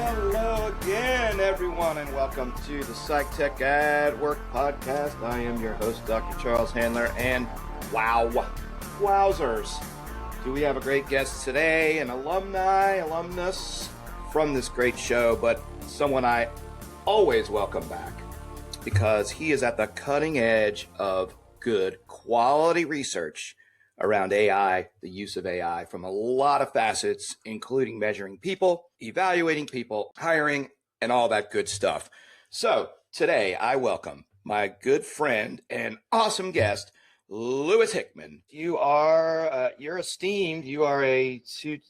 Hello again, everyone, and welcome to the Psych Tech Work podcast. I am your host, Dr. Charles Handler, and wowzers, do we have a great guest today, an alumnus from this great show, but someone I always welcome back because he is at the cutting edge of good quality research around AI, the use of AI from a lot of facets, including measuring people, evaluating people, hiring, and all that good stuff. So today I welcome my good friend and awesome guest, Lewis Hickman. You are, you're esteemed. You are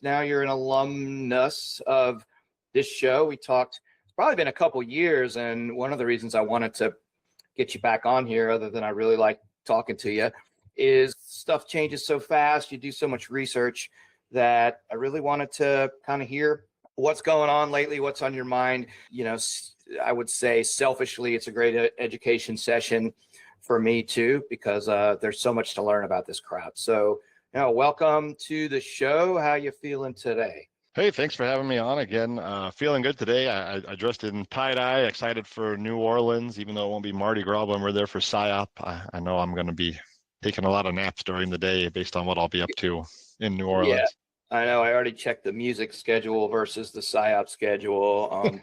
now you're an alumnus of this show. We talked, it's probably been a couple years. And one of the reasons I wanted to get you back on here, other than I really like talking to you, is stuff changes so fast. You do so much research that I really wanted to kind of hear what's going on lately, what's on your mind. You know, I would say selfishly, it's a great education session for me too, because there's so much to learn about this crowd. So, welcome to the show. How you feeling today? Hey, thanks for having me on again. Feeling good today. I dressed in tie-dye, excited for New Orleans, even though it won't be Mardi Gras when we're there for PSYOP. I know I'm going to be taking a lot of naps during the day based on what I'll be up to in New Orleans. Yeah, I know. I already checked the music schedule versus the PSYOP schedule.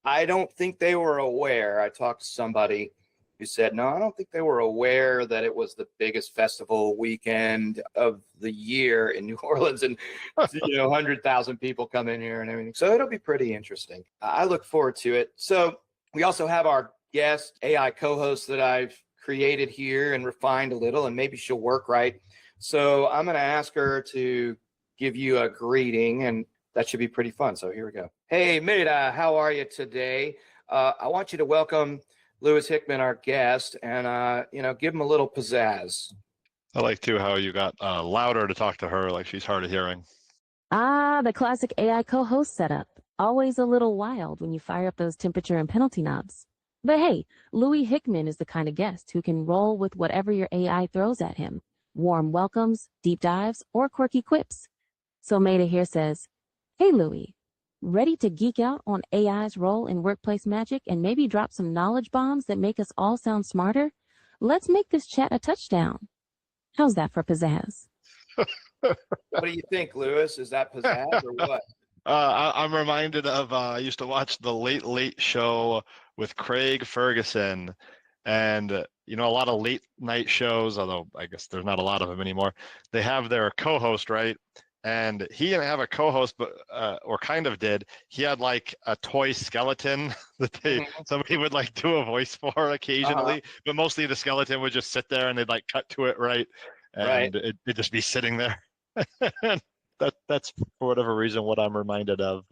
I don't think they were aware. I talked to somebody who said, no, I don't think they were aware that it was the biggest festival weekend of the year in New Orleans, and 100,000 people come in here and everything. So it'll be pretty interesting. I look forward to it. So we also have our guest AI co-host that I've created here and refined a little, and maybe she'll work right. So I'm going to ask her to give you a greeting, and that should be pretty fun. So here we go. Hey, Mayda, how are you today? I want you to welcome Lewis Hickman, our guest, and give him a little pizzazz. I like too how you got louder to talk to her, like she's hard of hearing. The classic AI co-host setup. Always a little wild when you fire up those temperature and penalty knobs. But hey, Louis Hickman is the kind of guest who can roll with whatever your AI throws at him. Warm welcomes, deep dives, or quirky quips. So Mayda here says, hey Louis, ready to geek out on AI's role in workplace magic and maybe drop some knowledge bombs that make us all sound smarter? Let's make this chat a touchdown. How's that for pizzazz? What do you think, Lewis? Is that pizzazz or what? I'm reminded of, I used to watch the Late Late Show with Craig Ferguson, and a lot of late night shows, although I guess there's not a lot of them anymore, they have their co-host, right? And he didn't have a co-host, but or kind of did. He had like a toy skeleton that somebody would like do a voice for occasionally, but mostly the skeleton would just sit there and they'd like cut to it right, and it'd just be sitting there. That's for whatever reason what I'm reminded of.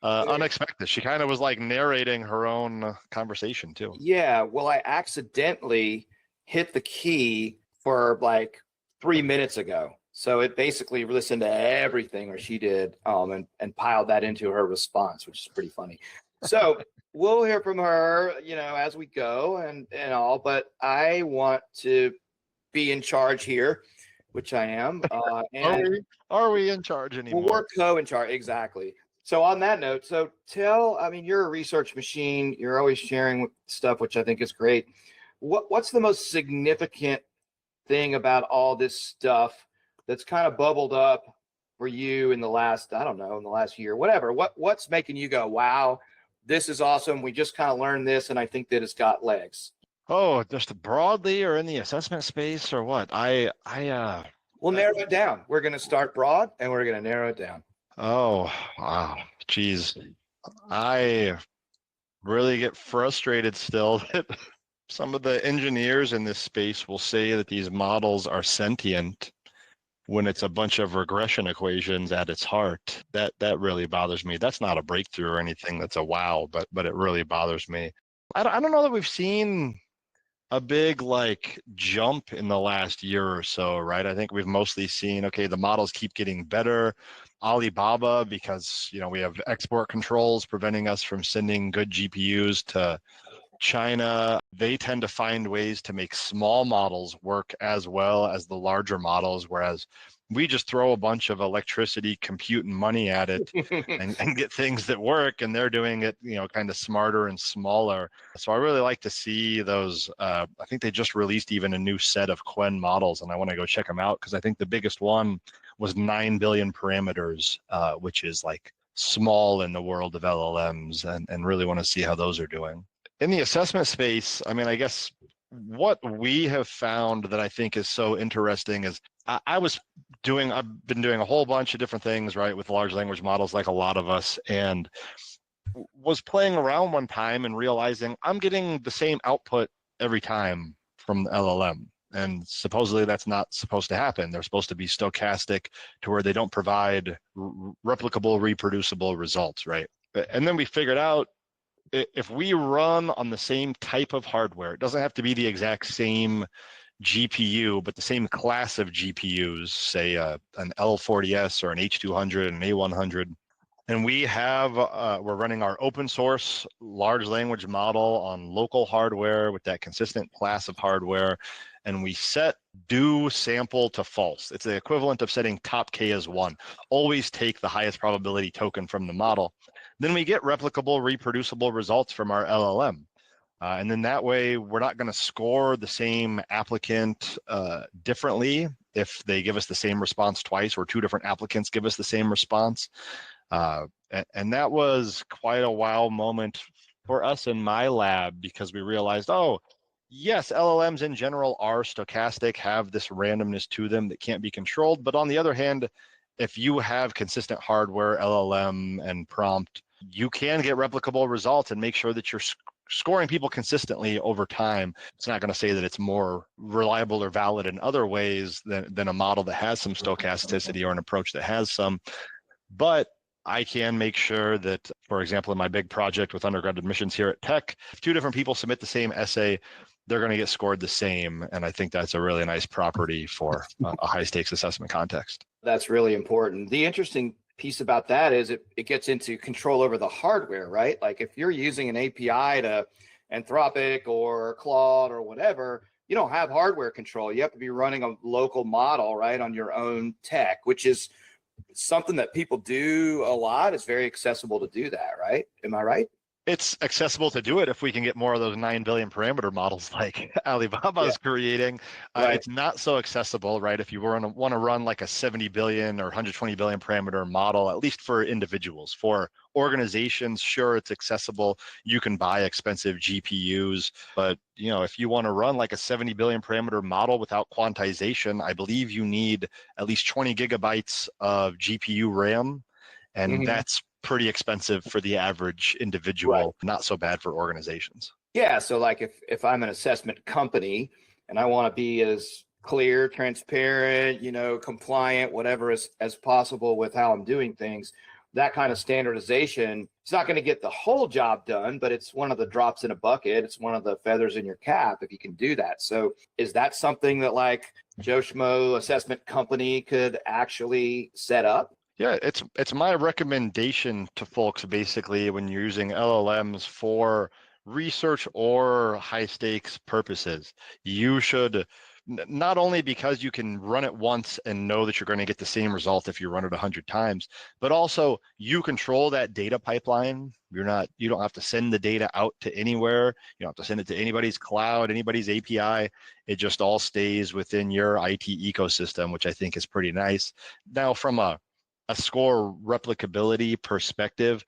Unexpected. She kind of was like narrating her own conversation too. Yeah, well, I accidentally hit the key for like 3 minutes ago. So it basically listened to everything, or she did, and piled that into her response, which is pretty funny. So we'll hear from her, as we go and all, but I want to be in charge here, which I am. Are we in charge anymore? Well, we're co-in charge, exactly. So on that note, you're a research machine. You're always sharing stuff, which I think is great. What's the most significant thing about all this stuff that's kind of bubbled up for you in the last, in the last year, whatever? What's making you go, wow, this is awesome. We just kind of learned this, and I think that it's got legs. Oh, just broadly or in the assessment space or what? We'll narrow it down. We're going to start broad, and we're going to narrow it down. Oh, wow. Geez. I really get frustrated still that some of the engineers in this space will say that these models are sentient when it's a bunch of regression equations at its heart. That really bothers me. That's not a breakthrough or anything. That's a wow, but it really bothers me. I don't know that we've seen a big jump in the last year or so, right? I think we've mostly seen, okay, the models keep getting better. Alibaba, because we have export controls preventing us from sending good GPUs to China, they tend to find ways to make small models work as well as the larger models, whereas we just throw a bunch of electricity, compute, and money at it and get things that work, and they're doing it, kind of smarter and smaller. So I really like to see those. I think they just released even a new set of Quen models, and I want to go check them out because I think the biggest one was 9 billion parameters, which is like small in the world of LLMs, and really want to see how those are doing. In the assessment space, I mean, I guess what we have found that I think is so interesting is I've been doing a whole bunch of different things, right, with large language models like a lot of us, and was playing around one time and realizing I'm getting the same output every time from the LLM. And supposedly that's not supposed to happen. They're supposed to be stochastic to where they don't provide replicable, reproducible results, right? And then we figured out if we run on the same type of hardware, it doesn't have to be the exact same GPU, but the same class of GPUs, say an L40S or an H200 and an A100. And we're running our open source large language model on local hardware with that consistent class of hardware. And we set do sample to false. It's the equivalent of setting top K as 1. Always take the highest probability token from the model. Then we get replicable, reproducible results from our LLM. And then that way, we're not going to score the same applicant differently if they give us the same response twice, or 2 different applicants give us the same response. And that was quite a wow moment for us in my lab, because we realized, oh, yes, LLMs in general are stochastic, have this randomness to them that can't be controlled. But on the other hand, if you have consistent hardware, LLM, and prompt, you can get replicable results and make sure that you're scoring people consistently over time. It's not going to say that it's more reliable or valid in other ways than a model that has some stochasticity or an approach that has some. But I can make sure that, for example, in my big project with undergrad admissions here at Tech, if 2 different people submit the same essay, they're going to get scored the same. And I think that's a really nice property for a high stakes assessment context. That's really important. The interesting piece about that is it gets into control over the hardware, right? Like if you're using an API to Anthropic or Claude or whatever, you don't have hardware control. You have to be running a local model, right, on your own tech, which is something that people do a lot. It's very accessible to do that, right? Am I right? It's accessible to do it if we can get more of those 9 billion parameter models like Alibaba is creating. Right. It's not so accessible, right? If you want to run like a 70 billion or 120 billion parameter model, at least for individuals. For organizations, sure, it's accessible. You can buy expensive GPUs, but if you want to run like a 70 billion parameter model without quantization, I believe you need at least 20 gigabytes of GPU RAM, and that's pretty expensive for the average individual, right. Not so bad for organizations. Yeah, so like if I'm an assessment company and I want to be as clear, transparent, compliant, whatever as possible with how I'm doing things, that kind of standardization, it's not going to get the whole job done, but it's one of the drops in a bucket. It's one of the feathers in your cap if you can do that. So is that something that like Joe Schmo assessment company could actually set up? Yeah, it's my recommendation to folks, basically, when you're using LLMs for research or high stakes purposes, you should, not only because you can run it once and know that you're going to get the same result if you run it 100 times, but also you control that data pipeline. You don't have to send the data out to anywhere. You don't have to send it to anybody's cloud, anybody's API. It just all stays within your IT ecosystem, which I think is pretty nice. Now, from a score replicability perspective,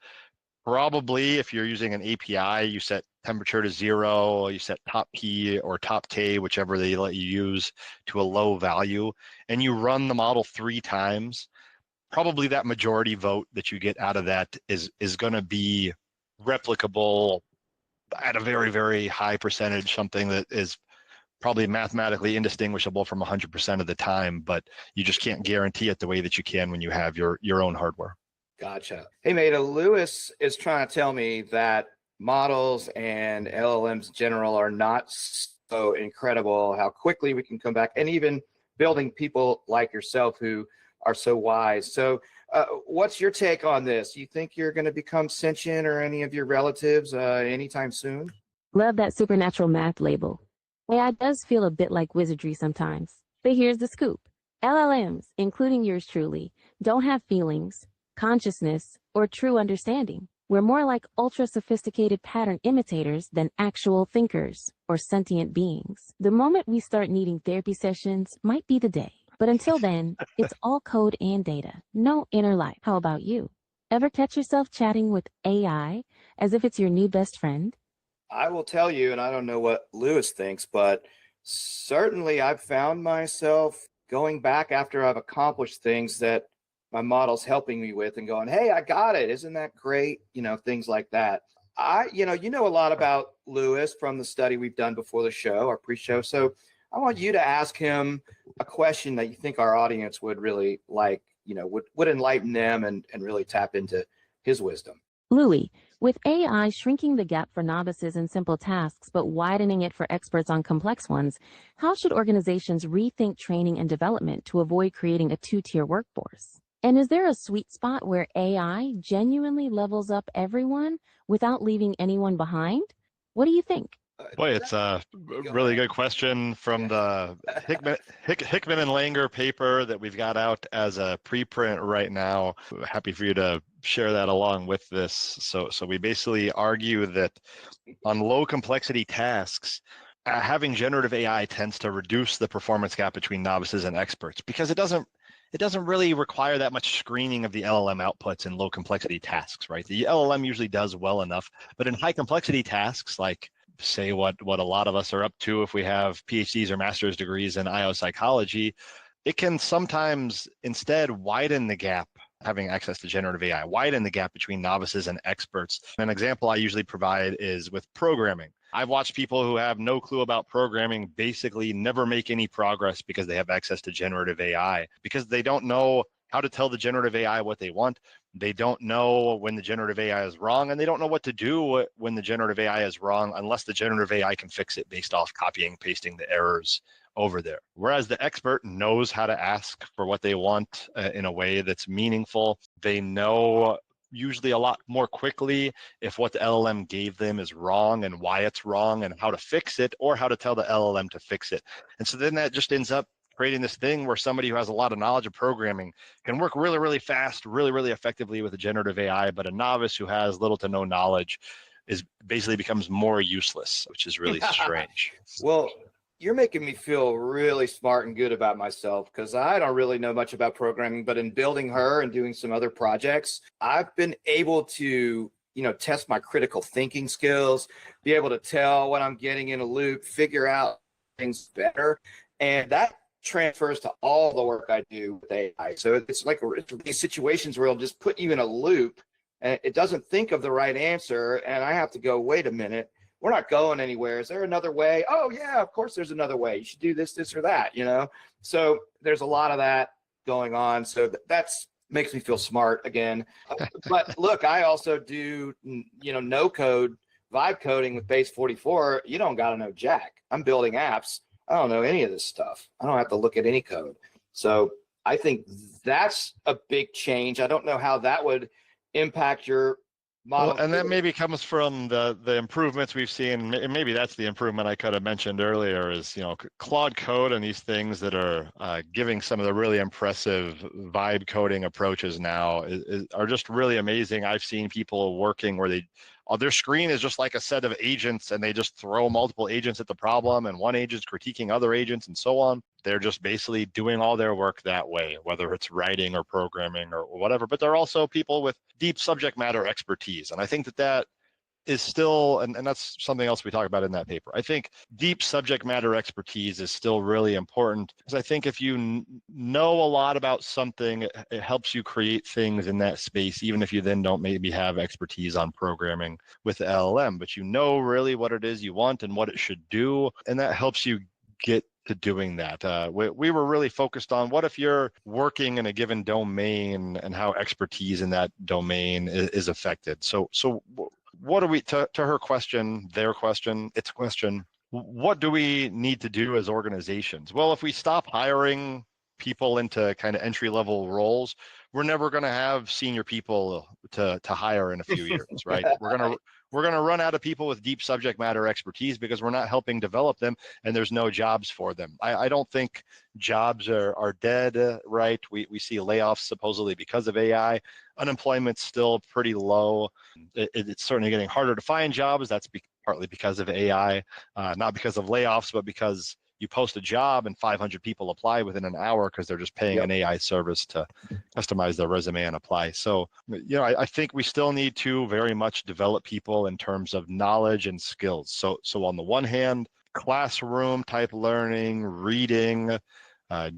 probably if you're using an API, you set temperature to 0, you set top P or top K, whichever they let you use, to a low value, and you run the model 3 times, probably that majority vote that you get out of that is going to be replicable at a very, very high percentage, something that is probably mathematically indistinguishable from 100% of the time, but you just can't guarantee it the way that you can when you have your own hardware. Gotcha. Hey, Mayda, Lewis is trying to tell me that models and LLMs in general are not so incredible, how quickly we can come back, and even building people like yourself who are so wise. So what's your take on this? You think you're going to become sentient, or any of your relatives anytime soon? Love that supernatural math label. AI does feel a bit like wizardry sometimes. But here's the scoop. LLMs, including yours truly, don't have feelings, consciousness, or true understanding. We're more like ultra sophisticated pattern imitators than actual thinkers or sentient beings. The moment we start needing therapy sessions might be the day. But until then, it's all code and data, no inner life. How about you? Ever catch yourself chatting with AI as if it's your new best friend? I will tell you, and I don't know what Lewis thinks, but certainly I've found myself going back after I've accomplished things that my model's helping me with and going, hey, I got it. Isn't that great? Things like that. You know a lot about Lewis from the study we've done before the show, our pre-show. So I want you to ask him a question that you think our audience would really like, would enlighten them and really tap into his wisdom. Louis, with AI shrinking the gap for novices in simple tasks but widening it for experts on complex ones, how should organizations rethink training and development to avoid creating a two-tier workforce? And is there a sweet spot where AI genuinely levels up everyone without leaving anyone behind? What do you think? Boy, it's a really good question from the Hickman and Langer paper that we've got out as a preprint right now. Happy for you to share that along with this. So we basically argue that on low complexity tasks, having generative AI tends to reduce the performance gap between novices and experts because it doesn't really require that much screening of the LLM outputs in low complexity tasks, right? The LLM usually does well enough, but in high complexity tasks like say what a lot of us are up to if we have PhDs or master's degrees in IO psychology, it can sometimes instead widen the gap, having access to generative AI, widen the gap between novices and experts. An example I usually provide is with programming. I've watched people who have no clue about programming basically never make any progress because they have access to generative AI, because they don't know how to tell the generative AI what they want. They don't know when the generative AI is wrong, and they don't know what to do when the generative AI is wrong unless the generative AI can fix it based off copying, pasting the errors over there. Whereas the expert knows how to ask for what they want in a way that's meaningful. They know usually a lot more quickly if what the LLM gave them is wrong and why it's wrong and how to fix it or how to tell the LLM to fix it. And so then that just ends up creating this thing where somebody who has a lot of knowledge of programming can work really, really fast, really, really effectively with a generative AI, but a novice who has little to no knowledge is basically becomes more useless, which is really strange. Well, you're making me feel really smart and good about myself because I don't really know much about programming, but in building her and doing some other projects, I've been able to, test my critical thinking skills, be able to tell when I'm getting in a loop, figure out things better. And that transfers to all the work I do with AI. So it's like these situations where it'll just put you in a loop and it doesn't think of the right answer. And I have to go, wait a minute, we're not going anywhere. Is there another way? Oh yeah, of course there's another way. You should do this or that, So there's a lot of that going on. So that's makes me feel smart again. But look, I also do, no code, vibe coding with base 44. You don't got to know jack. I'm building apps. I don't know any of this stuff. I don't have to look at any code. So I think that's a big change. I don't know how that would impact your model. Well, and that maybe comes from the improvements we've seen. Maybe that's the improvement I could have mentioned earlier is, Claude Code and these things that are giving some of the really impressive vibe coding approaches now are just really amazing. I've seen people working where their screen is just like a set of agents and they just throw multiple agents at the problem and one agent's critiquing other agents and so on. They're just basically doing all their work that way, whether it's writing or programming or whatever. But they're also people with deep subject matter expertise. And I think that is still, and that's something else we talk about in that paper. I think deep subject matter expertise is still really important because I think if you know a lot about something, it helps you create things in that space, even if you then don't maybe have expertise on programming with the LLM, but you know really what it is you want and what it should do. And that helps you get to doing that. We were really focused on what if you're working in a given domain and how expertise in that domain is affected. So what do we, to her question, its question, what do we need to do as organizations? Well, if we stop hiring people into kind of entry-level roles, we're never going to have senior people to hire in a few years, right? we're going to run out of people with deep subject matter expertise because we're not helping develop them and there's no jobs for them. I don't think jobs are dead, right? We see layoffs supposedly because of AI. Unemployment's still pretty low. It's certainly getting harder to find jobs. That's partly because of AI, not because of layoffs, but because you post a job and 500 people apply within an hour because they're just paying an AI service to customize their resume and apply. So, I think we still need to very much develop people in terms of knowledge and skills. So on the one hand, classroom type learning, reading,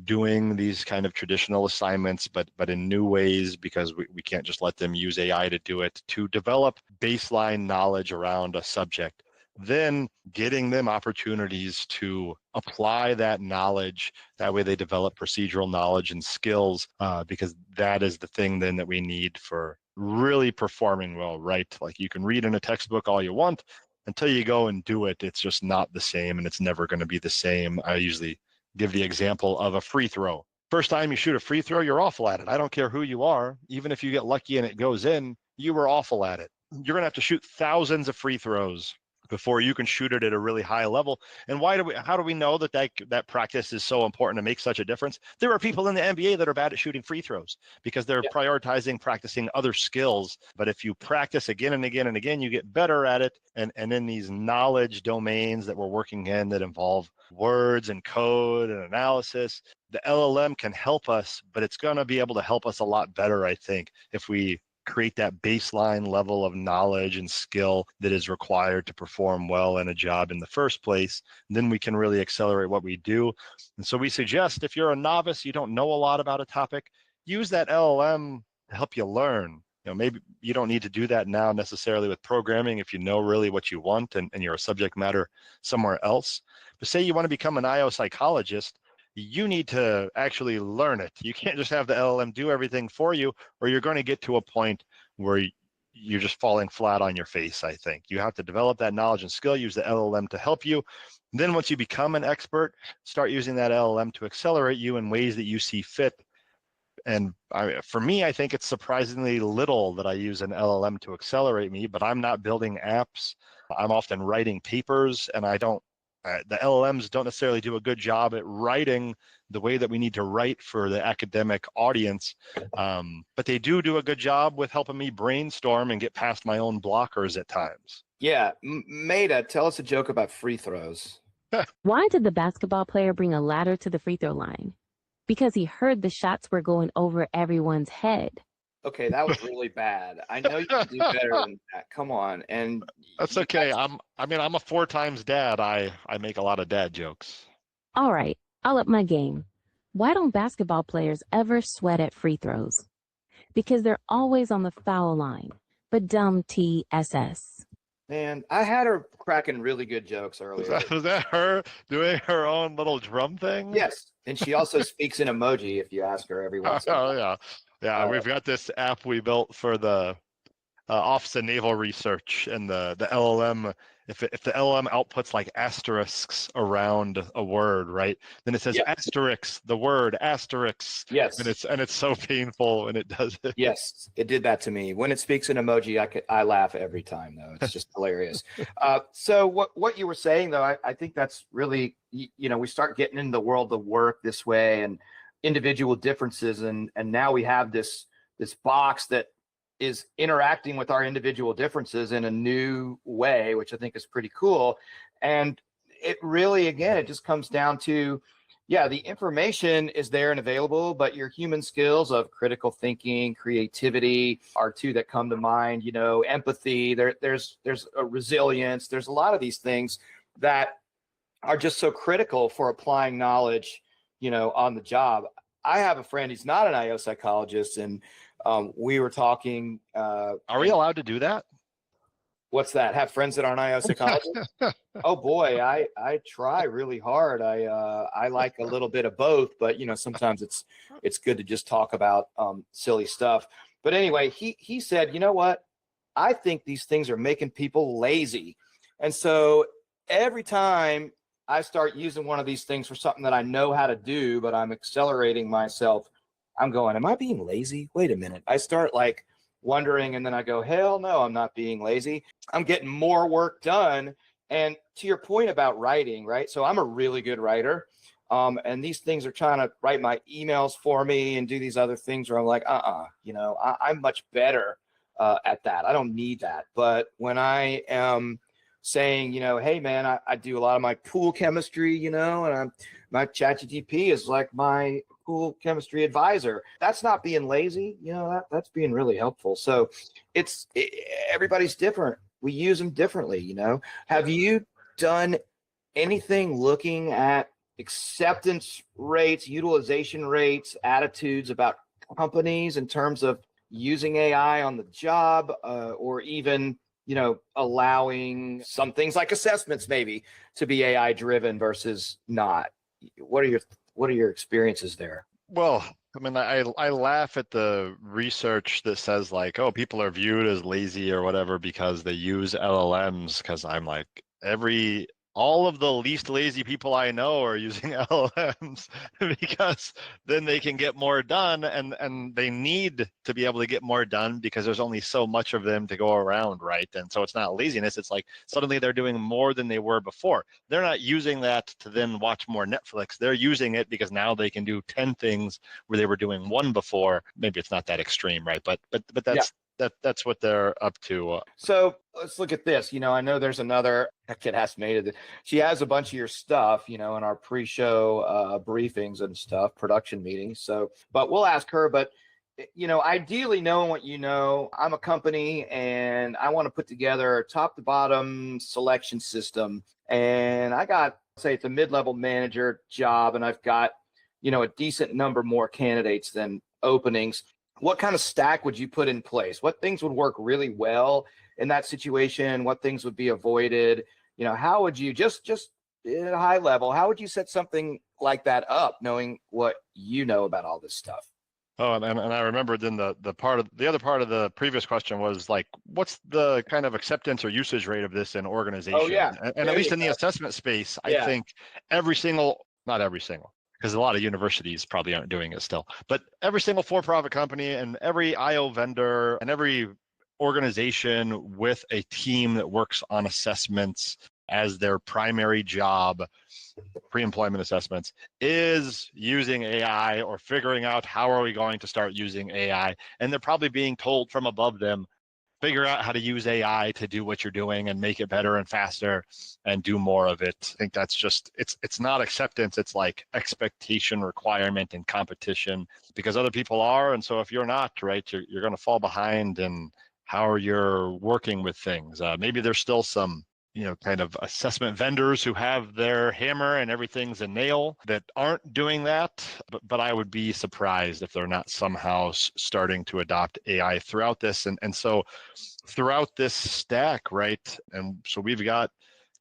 doing these kind of traditional assignments, but in new ways, because we can't just let them use AI to do it, to develop baseline knowledge around a subject. Then getting them opportunities to apply that knowledge. That way they develop procedural knowledge and skills, because that is the thing then that we need for really performing well, right? Like you can read in a textbook all you want, until you go and do it, it's just not the same, and it's never going to be the same. I usually give the example of a free throw. First time you shoot a free throw, you're awful at it. I don't care who you are. Even if you get lucky and it goes in, you were awful at it. You're going to have to shoot thousands of free throws before you can shoot it at a really high level. And how do we know that practice is so important to make such a difference? There are people in the NBA that are bad at shooting free throws because they're prioritizing practicing other skills. But if you practice again and again and again, you get better at it. And in these knowledge domains that we're working in that involve words and code and analysis, the LLM can help us, but it's going to be able to help us a lot better, I think, if we create that baseline level of knowledge and skill that is required to perform well in a job in the first place. And then we can really accelerate what we do. And so we suggest if you're a novice, you don't know a lot about a topic, use that LLM to help you learn. Maybe you don't need to do that now necessarily with programming if you know really what you want and you're a subject matter somewhere else. But say you want to become an IO psychologist, you need to actually learn it. You can't just have the LLM do everything for you, or you're going to get to a point where you're just falling flat on your face, I think. You have to develop that knowledge and skill, use the LLM to help you. Then once you become an expert, start using that LLM to accelerate you in ways that you see fit. And for me, I think it's surprisingly little that I use an LLM to accelerate me, but I'm not building apps. I'm often writing papers, and the LLMs don't necessarily do a good job at writing the way that we need to write for the academic audience, but they do a good job with helping me brainstorm and get past my own blockers at times. Yeah, Mayda, tell us a joke about free throws. Why did the basketball player bring a ladder to the free throw line? Because he heard the shots were going over everyone's head. Okay, that was really bad. I know you can do better than that. Come on. And that's okay. I'm a 4 times dad. I make a lot of dad jokes. All right, I'll up my game. Why don't basketball players ever sweat at free throws? Because they're always on the foul line. But dumb TSS. Man, I had her cracking really good jokes earlier. Was that her doing her own little drum thing? Yes, and she also speaks in emoji if you ask her every once in a while. Yeah. We've got this app we built for the Office of Naval Research, and the LLM. If the LLM outputs like asterisks around a word, right? Then it says asterisk, the word asterisk. Yes. And it's so painful when it does it. Yes, it did that to me. When it speaks in emoji, I laugh every time though. It's just hilarious. So what you were saying though, I think that's really, we start getting into the world of work this way and individual differences, and now we have this box that is interacting with our individual differences in a new way, which I think is pretty cool. And it really, again, it just comes down to, the information is there and available, but your human skills of critical thinking, creativity are two that come to mind, empathy, there's a resilience, there's a lot of these things that are just so critical for applying knowledge, on the job. I have a friend, he's not an IO psychologist, and we were talking. Are we allowed to do that? What's that? Have friends that aren't IO psychologists? Oh boy, I try really hard. I like a little bit of both, but sometimes it's good to just talk about silly stuff. But anyway, he said, you know what? I think these things are making people lazy, and so every time I start using one of these things for something that I know how to do, but I'm accelerating myself, I'm going, am I being lazy? Wait a minute. I start like wondering, and then I go, hell no, I'm not being lazy. I'm getting more work done. And to your point about writing, right? So I'm a really good writer. And these things are trying to write my emails for me and do these other things where I'm like, I'm much better at that. I don't need that. But when I am saying, hey man, I do a lot of my pool chemistry, and my ChatGPT is like my pool chemistry advisor. That's not being lazy, that's being really helpful. So everybody's different. We use them differently, Have you done anything looking at acceptance rates, utilization rates, attitudes about companies in terms of using AI on the job, or even allowing some things like assessments maybe to be AI driven versus not? What are your experiences there? Well, I mean, I laugh at the research that says like, oh, people are viewed as lazy or whatever because they use LLMs. Because I'm like, all of the least lazy people I know are using LLMs because then they can get more done, and they need to be able to get more done because there's only so much of them to go around, right? And so it's not laziness. It's like suddenly they're doing more than they were before. They're not using that to then watch more Netflix. They're using it because now they can do 10 things where they were doing one before. Maybe it's not that extreme, right? But that's what they're up to. So let's look at this. I know there's another. I could ask Mayda. She has a bunch of your stuff, in our pre-show briefings and stuff, production meetings. So, but we'll ask her. But ideally, knowing what I'm a company and I want to put together a top to bottom selection system. And I got, say, it's a mid-level manager job, and I've got, a decent number more candidates than openings. What kind of stack would you put in place? What things would work really well in that situation? What things would be avoided? How would you just at a high level, how would you set something like that up, knowing what you know about all this stuff? Oh, and I remembered then the other part of the previous question was like, what's the kind of acceptance or usage rate of this in organization? Oh yeah, and at least in the assessment space, I think not every single, because a lot of universities probably aren't doing it still, but every single for-profit company and every IO vendor and every organization with a team that works on assessments as their primary job, pre-employment assessments, is using AI or figuring out how are we going to start using AI. And they're probably being told from above them, figure out how to use AI to do what you're doing and make it better and faster and do more of it. I think that's just, it's not acceptance, it's like expectation, requirement, and competition because other people are. And so if you're not, right, you're going to fall behind in how you're working with things. Maybe there's still some kind of assessment vendors who have their hammer and everything's a nail that aren't doing that. But I would be surprised if they're not somehow starting to adopt AI throughout this. And so throughout this stack, right? And so we've got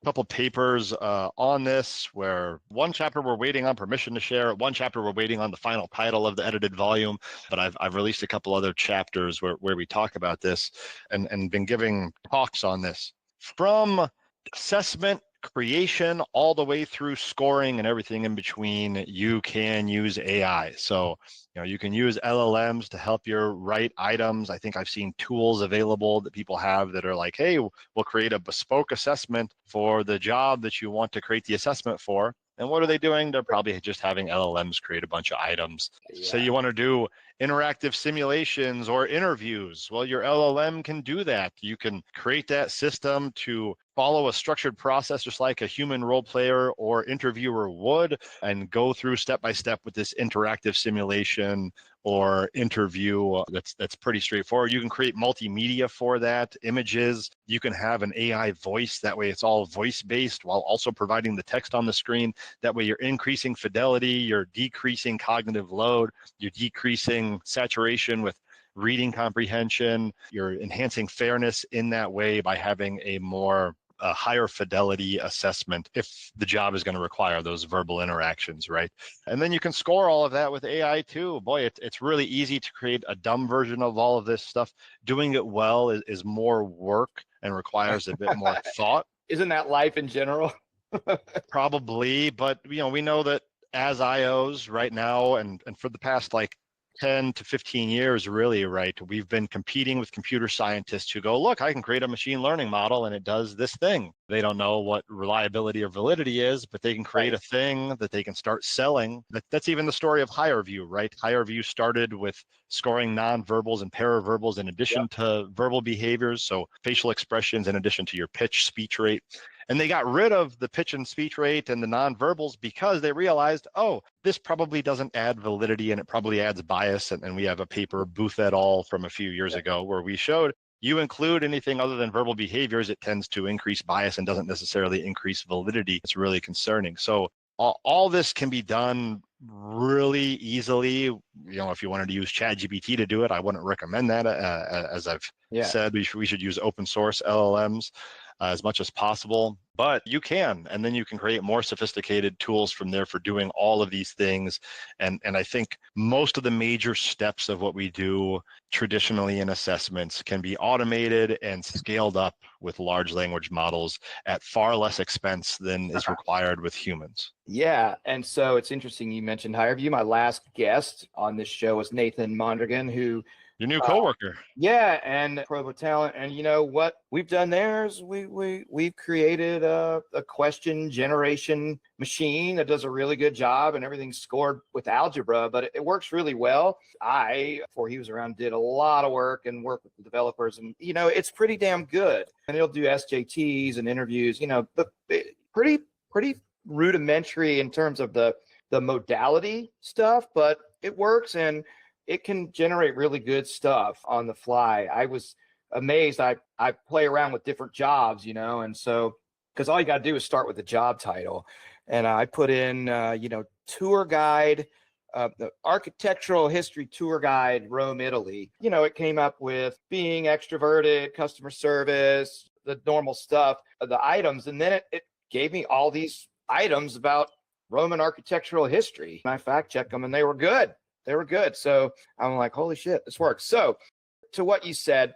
a couple papers on this where one chapter we're waiting on permission to share, one chapter we're waiting on the final title of the edited volume, but I've released a couple other chapters where we talk about this and been giving talks on this. From assessment creation all the way through scoring and everything in between, you can use AI. So, you can use LLMs to help you write items. I think I've seen tools available that people have that are like, hey, we'll create a bespoke assessment for the job that you want to create the assessment for. And what are they doing? They're probably just having LLMs create a bunch of items. Yeah. So you want to do interactive simulations or interviews. Well, your LLM can do that. You can create that system to follow a structured process just like a human role player or interviewer would, and go through step by step with this interactive simulation or interview. That's pretty straightforward. You can create multimedia for that, images. You can have an AI voice. That way it's all voice based while also providing the text on the screen. That way you're increasing fidelity, you're decreasing cognitive load, you're decreasing saturation with reading comprehension, you're enhancing fairness in that way by having a higher fidelity assessment if the job is going to require those verbal interactions, right? And then you can score all of that with AI too. Boy, it's really easy to create a dumb version of all of this stuff. Doing it well is more work and requires a bit more thought. Isn't that life in general? Probably, but we know that as IOs right now and for the past like 10 to 15 years, really, right, we've been competing with computer scientists who go, look, I can create a machine learning model and it does this thing. They don't know what reliability or validity is, but they can create a thing that they can start selling. That's even the story of HireVue, right? HireVue started with scoring nonverbals and paraverbals in addition to verbal behaviors, so facial expressions in addition to your pitch, speech rate. And they got rid of the pitch and speech rate and the nonverbals because they realized, oh, this probably doesn't add validity and it probably adds bias. And we have a paper, Booth et al. From a few years ago, where we showed you include anything other than verbal behaviors, it tends to increase bias and doesn't necessarily increase validity. It's really concerning. So all this can be done really easily. If you wanted to use ChatGPT to do it, I wouldn't recommend that. As I've said, we should use open source LLMs as much as possible, but you can, and then you can create more sophisticated tools from there for doing all of these things. And I think most of the major steps of what we do traditionally in assessments can be automated and scaled up with large language models at far less expense than is required with humans. Yeah, and so it's interesting you mentioned HireVue. My last guest on this show was Nathan Mondragon, who your new coworker. Yeah, and Provo Talent. And you know what we've done there is we've created a question generation machine that does a really good job, and everything's scored with algebra, but it works really well. Before he was around, did a lot of work and work with the developers, and it's pretty damn good. And it'll do SJTs and interviews, but pretty rudimentary in terms of the modality stuff, but it works and it can generate really good stuff on the fly. I was amazed. I play around with different jobs, and so because all you got to do is start with the job title, and I put in tour guide, the architectural history tour guide, Rome, Italy. It came up with being extroverted, customer service, the normal stuff, the items, and then it gave me all these items about Roman architectural history. I fact checked them, and they were good. So I'm like, holy shit, this works. So to what you said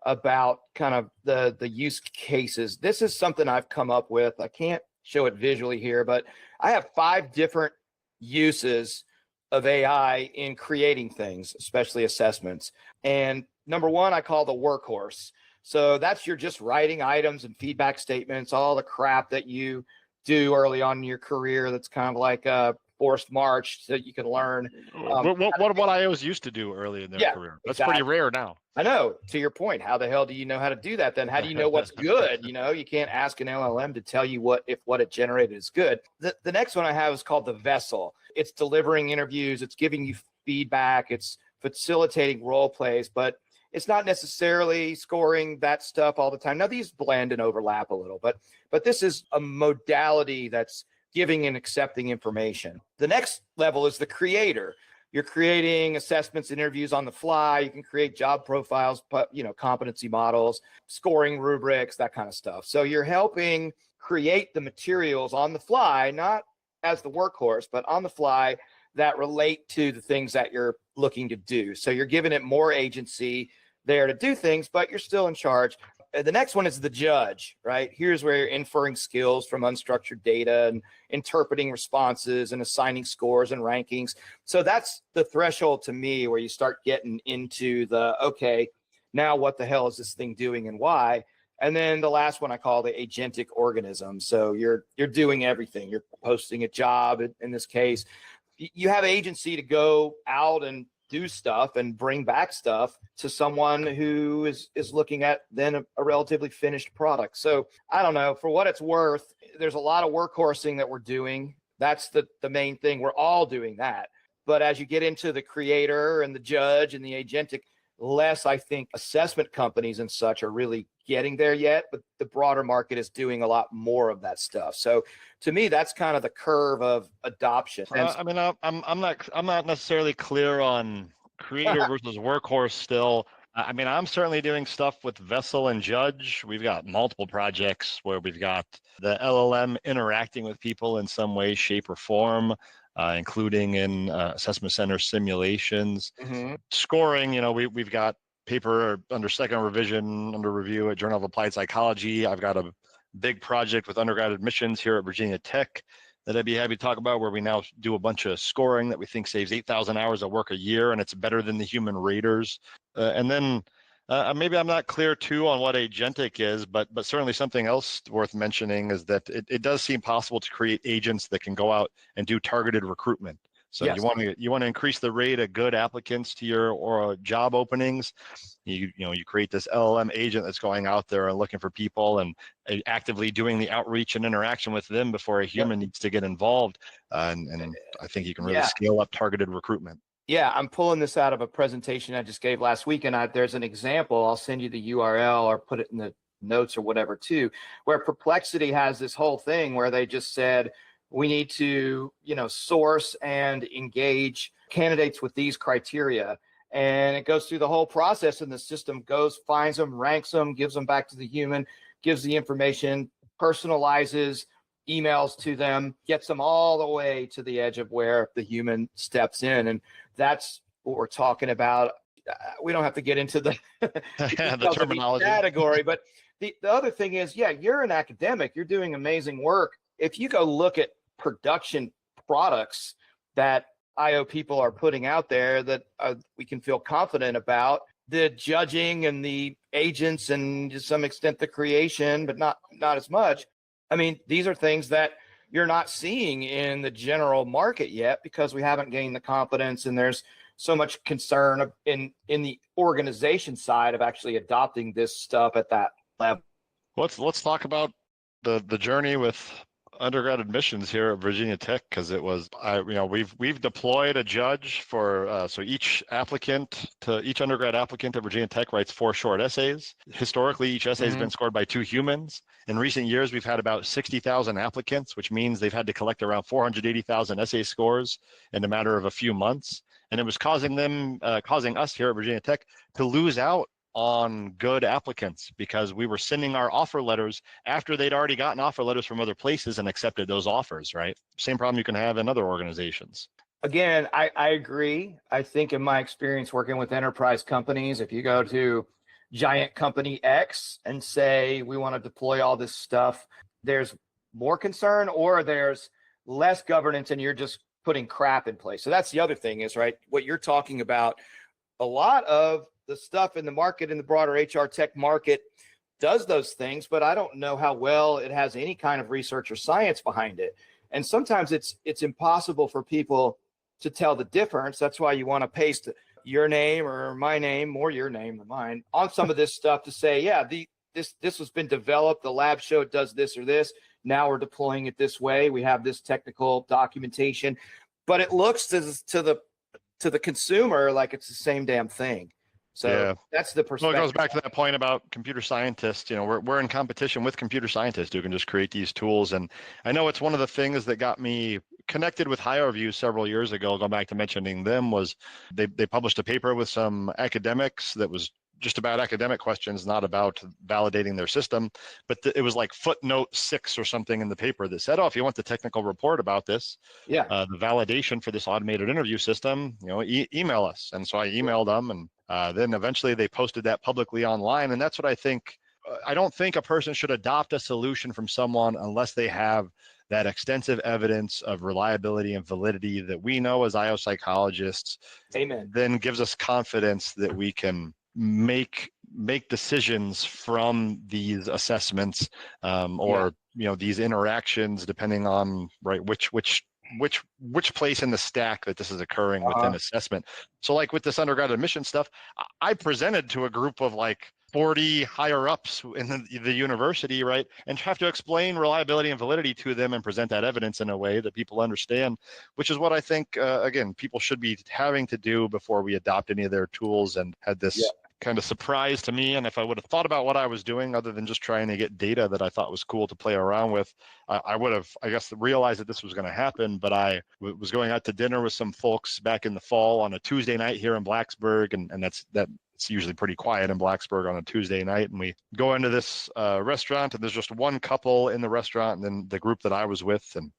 about kind of the use cases, this is something I've come up with. I can't show it visually here, but I have 5 different uses of AI in creating things, especially assessments. And number 1, I call the workhorse. So that's you're just writing items and feedback statements, all the crap that you do early on in your career. That's kind of like a forced march so you can learn. What I always used to do early in their career. That's pretty rare now. I know. To your point, how the hell do you know how to do that then? How do you know what's good? You can't ask an LLM to tell you what it generated is good. The next one I have is called the vessel. It's delivering interviews. It's giving you feedback. It's facilitating role plays, but it's not necessarily scoring that stuff all the time. Now, these blend and overlap a little, but this is a modality that's giving and accepting information. The next level is the creator. You're creating assessments, interviews on the fly. You can create job profiles, competency models, scoring rubrics, that kind of stuff. So you're helping create the materials on the fly, not as the workhorse, but on the fly that relate to the things that you're looking to do. So you're giving it more agency there to do things, but you're still in charge. The next one is the judge, right? Here's where you're inferring skills from unstructured data and interpreting responses and assigning scores and rankings. So that's the threshold to me where you start getting into okay, now what the hell is this thing doing and why? And then the last one I call the agentic organism. So you're doing everything. You're posting a job in this case. You have agency to go out and do stuff and bring back stuff to someone who is looking at then a relatively finished product. So I don't know, for what it's worth, there's a lot of workhorsing that we're doing. That's the main thing. We're all doing that. But as you get into the creator and the judge and the agentic, less, I think, assessment companies and such are really getting there yet, but the broader market is doing a lot more of that stuff. So to me, that's kind of the curve of adoption. I'm not necessarily clear on creator versus workhorse still. I'm certainly doing stuff with Vessel and Judge. We've got multiple projects where we've got the LLM interacting with people in some way, shape, or form, including in assessment center simulations. Mm-hmm. Scoring, we've got paper under second revision, under review at Journal of Applied Psychology. I've got a big project with undergrad admissions here at Virginia Tech that I'd be happy to talk about, where we now do a bunch of scoring that we think saves 8,000 hours of work a year, and it's better than the human raters. And then maybe I'm not clear too on what agentic is, but certainly something else worth mentioning is that it does seem possible to create agents that can go out and do targeted recruitment. So Yes. you want to increase the rate of good applicants to your job openings. You create this LLM agent that's going out there and looking for people and actively doing the outreach and interaction with them before a human needs to get involved. And I think you can really scale up targeted recruitment. Yeah, I'm pulling this out of a presentation I just gave last week, and there's an example. I'll send you the URL or put it in the notes or whatever too, where Perplexity has this whole thing where they just said, we need to, source and engage candidates with these criteria. And it goes through the whole process, and the system finds them, ranks them, gives them back to the human, gives the information, personalizes, emails to them, gets them all the way to the edge of where the human steps in. And that's what we're talking about. We don't have to get into the, the terminology category, but the other thing is, you're an academic, you're doing amazing work. If you go look at production products that IO people are putting out there that we can feel confident about, the judging and the agents and to some extent the creation, but not as much. I mean, these are things that you're not seeing in the general market yet because we haven't gained the confidence, and there's so much concern in the organization side of actually adopting this stuff at that level. Let's talk about the journey with undergrad admissions here at Virginia Tech, because it was we've deployed a judge for so each undergrad applicant at Virginia Tech writes 4 short essays. Historically, each essay has been scored by 2 humans. In recent years, we've had about 60,000 applicants, which means they've had to collect around 480,000 essay scores in a matter of a few months, and it was causing us here at Virginia Tech to lose out on good applicants because we were sending our offer letters after they'd already gotten offer letters from other places and accepted those offers, right? Same problem you can have in other organizations. Again, I agree. I think in my experience working with enterprise companies, if you go to giant company X and say, we want to deploy all this stuff, there's more concern or there's less governance and you're just putting crap in place. So that's the other thing is, right, what you're talking about, a lot of the stuff in the market, in the broader HR tech market, does those things, but I don't know how well it has any kind of research or science behind it. And sometimes it's impossible for people to tell the difference. That's why you want to paste your name or my name, more your name than mine, on some of this stuff to say, this has been developed. The lab show it does this or this. Now we're deploying it this way. We have this technical documentation, but it looks to the consumer like it's the same damn thing. So that's the perspective. Well, it goes back to that point about computer scientists. We're in competition with computer scientists who can just create these tools. And I know it's one of the things that got me connected with HireVue several years ago, going back to mentioning them, was they published a paper with some academics that was just about academic questions, not about validating their system. But it was like footnote 6 or something in the paper that said, if you want the technical report about this, the validation for this automated interview system, email us. And so I emailed them, and then eventually they posted that publicly online. And that's what I think. I don't think a person should adopt a solution from someone unless they have that extensive evidence of reliability and validity that we know as IO psychologists. Amen. Then gives us confidence that we can make decisions from these assessments these interactions, depending on which place in the stack that this is occurring within assessment. So like with this undergrad admission stuff, I presented to a group of like 40 higher ups in the university, right? And have to explain reliability and validity to them and present that evidence in a way that people understand, which is what I think, again, people should be having to do before we adopt any of their tools. And had this kind of surprise to me. And if I would have thought about what I was doing other than just trying to get data that I thought was cool to play around with, I would have, I guess, realized that this was going to happen. But I was going out to dinner with some folks back in the fall on a Tuesday night here in Blacksburg. And it's usually pretty quiet in Blacksburg on a Tuesday night. And we go into this restaurant, and there's just one couple in the restaurant, and then the group that I was with. And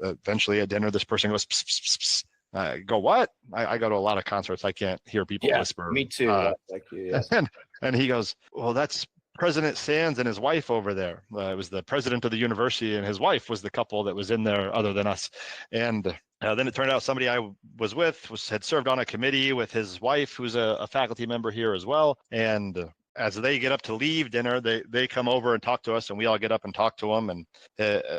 eventually at dinner, this person goes, pss, pss, pss. I go, what? I go to a lot of concerts. I can't hear people whisper. Me too. Like you, and he goes, well, that's President Sands and his wife over there. It was the president of the university and his wife was the couple that was in there other than us. And then it turned out somebody I was with had served on a committee with his wife, who's a faculty member here as well. And as they get up to leave dinner, they come over and talk to us, and we all get up and talk to them. And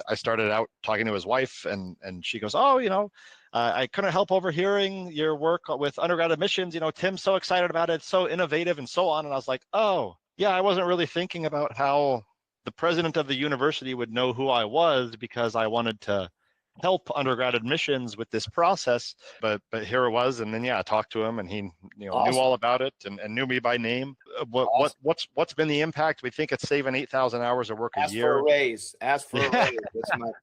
I started out talking to his wife, and she goes, "Oh, I couldn't help overhearing your work with undergrad admissions. Tim's so excited about it, so innovative and so on." And I was like, "Oh, yeah, I wasn't really thinking about how the president of the university would know who I was because I wanted to help undergrad admissions with this process." But here it was, and then I talked to him, and he Awesome. knew all about it and knew me by name. What's been the impact? We think it's saving 8,000 hours of work a year. Ask for a raise.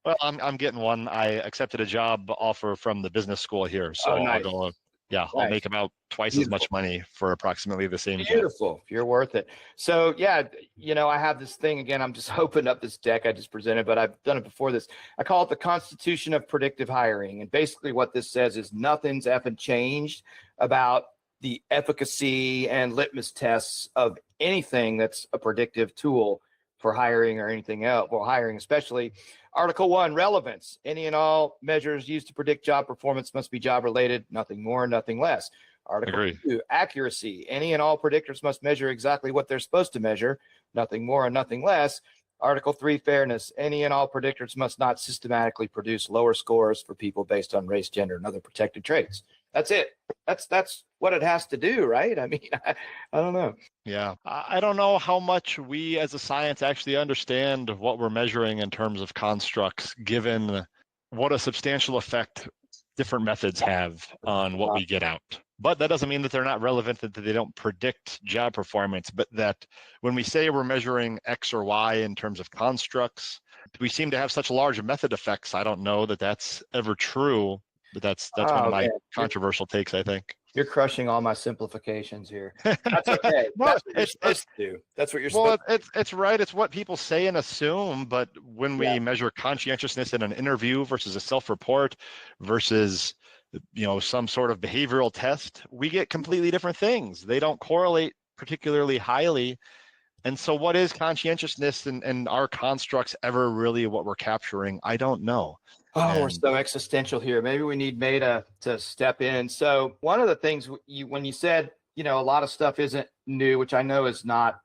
Well, I'm getting one. I accepted a job offer from the business school here, so nice. I'll go. I'll make about twice as much money for approximately the same job. Beautiful. You're worth it. So I have this thing again. I'm just opening up this deck I just presented, but I've done it before this. I call it the Constitution of Predictive Hiring. And basically what this says is nothing's effing changed about the efficacy and litmus tests of anything that's a predictive tool for hiring or anything else, or hiring especially. Article 1, relevance. Any and all measures used to predict job performance must be job related, nothing more, nothing less. Article 2, accuracy. Any and all predictors must measure exactly what they're supposed to measure, nothing more and nothing less. Article 3, fairness. Any and all predictors must not systematically produce lower scores for people based on race, gender, and other protected traits. That's it. That's what it has to do, right? I mean, I don't know. Yeah, I don't know how much we as a science actually understand what we're measuring in terms of constructs, given what a substantial effect different methods have on what we get out. But that doesn't mean that they're not relevant, that they don't predict job performance, but that when we say we're measuring X or Y in terms of constructs, we seem to have such large method effects. I don't know that that's ever true, but that's one of my controversial takes, I think. You're crushing all my simplifications here. That's okay. That's what you're supposed to do. That's what you're supposed to do. It's right. It's what people say and assume. But when we measure conscientiousness in an interview versus a self-report versus some sort of behavioral test, we get completely different things. They don't correlate particularly highly. And so what is conscientiousness and are constructs ever really what we're capturing? I don't know. We're so existential here. Maybe we need Mayda to step in. So one of the things when you said, a lot of stuff isn't new, which I know is not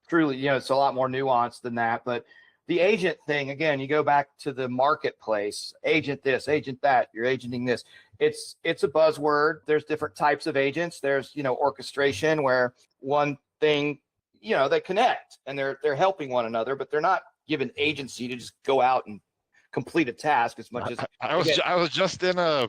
truly, it's a lot more nuanced than that. But the agent thing, again, you go back to the marketplace, agent this, agent that, you're agenting this. It's a buzzword. There's different types of agents. There's, orchestration where one thing, they connect and they're helping one another, but they're not given agency to just go out and complete a task as much as I was just in a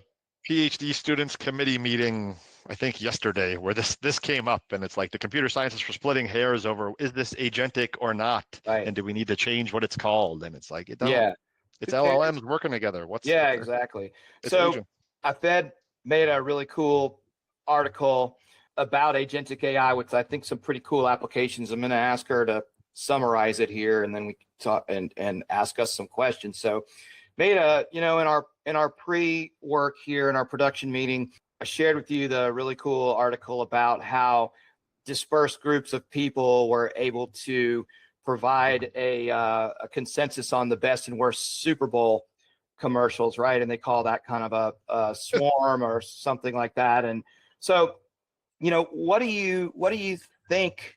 PhD students committee meeting, I think yesterday, where this came up, and it's like the computer scientists were splitting hairs over, is this agentic or not? Right. And do we need to change what it's called? And it's like, it's okay. LLMs working together. Exactly. So agent. I fed Mayda a really cool article about agentic AI, which I think some pretty cool applications. I'm going to ask her to summarize it here, and then we talk and ask us some questions. So Mayda, in our pre-work here in our production meeting, I shared with you the really cool article about how dispersed groups of people were able to provide a consensus on the best and worst Super Bowl commercials, right? And they call that kind of a swarm or something like that. And so, what do you think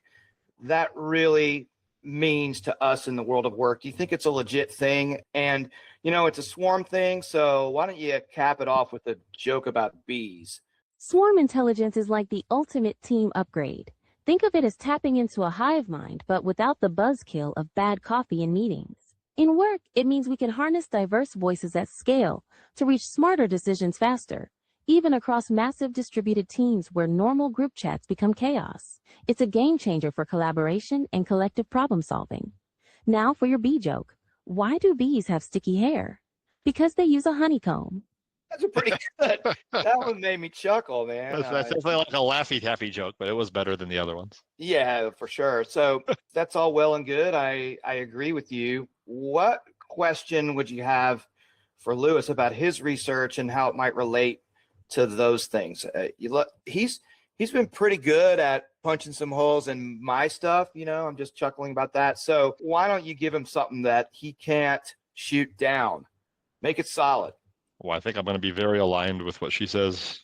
that really means to us in the world of work? Do you think it's a legit thing? And it's a swarm thing, so why don't you cap it off with a joke about bees? Swarm intelligence is like the ultimate team upgrade. Think of it as tapping into a hive mind, but without the buzzkill of bad coffee and meetings. In work, it means we can harness diverse voices at scale to reach smarter decisions faster, even across massive distributed teams where normal group chats become chaos. It's a game changer for collaboration and collective problem solving. Now for your bee joke. Why do bees have sticky hair? Because they use a honeycomb. That's a pretty good. That one made me chuckle, man. That's definitely like a Laffy Taffy joke, but it was better than the other ones. Yeah, for sure. So that's all well and good. I agree with you. What question would you have for Lewis about his research and how it might relate to those things? He's he's been pretty good at punching some holes in my stuff. I'm just chuckling about that. So why don't you give him something that he can't shoot down? Make it solid. Well, I think I'm going to be very aligned with what she says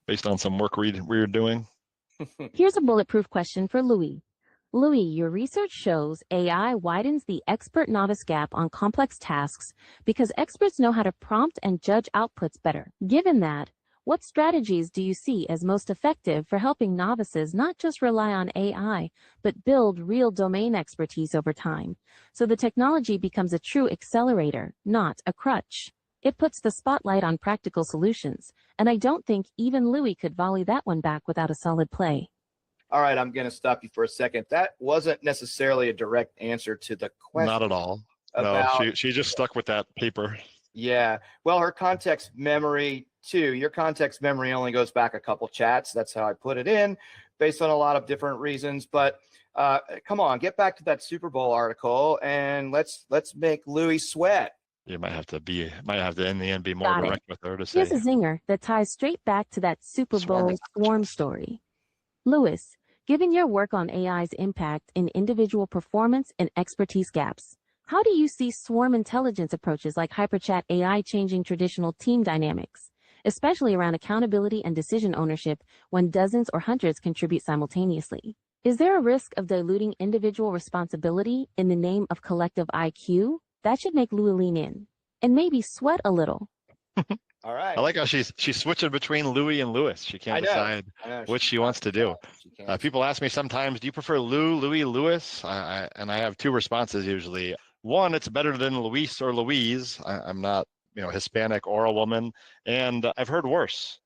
based on some work we're doing. Here's a bulletproof question for Louis. Louis, your research shows AI widens the expert-novice gap on complex tasks because experts know how to prompt and judge outputs better. Given that, what strategies do you see as most effective for helping novices not just rely on AI, but build real domain expertise over time, so the technology becomes a true accelerator, not a crutch? It puts the spotlight on practical solutions, and I don't think even Louis could volley that one back without a solid play. All right, I'm going to stop you for a second. That wasn't necessarily a direct answer to the question. Not at all. No, she just stuck with that paper. Yeah. Well, her context memory too. Your context memory only goes back a couple chats. That's how I put it in, based on a lot of different reasons. But come on, get back to that Super Bowl article and let's make Louis sweat. You might have to in the end be more direct with her to say. Here's a zinger that ties straight back to that Super Bowl swarm story. Louis, given your work on AI's impact in individual performance and expertise gaps, how do you see swarm intelligence approaches like HyperChat AI changing traditional team dynamics, especially around accountability and decision ownership when dozens or hundreds contribute simultaneously? Is there a risk of diluting individual responsibility in the name of collective IQ? That should make Louis lean in and maybe sweat a little. All right. I like how she's switching between Louis and Louis. She can't decide which she wants to do. People ask me sometimes, do you prefer Louis, Louis? And I have two responses usually. One, it's better than Luis or Louise. I'm not, Hispanic or a woman, and I've heard worse.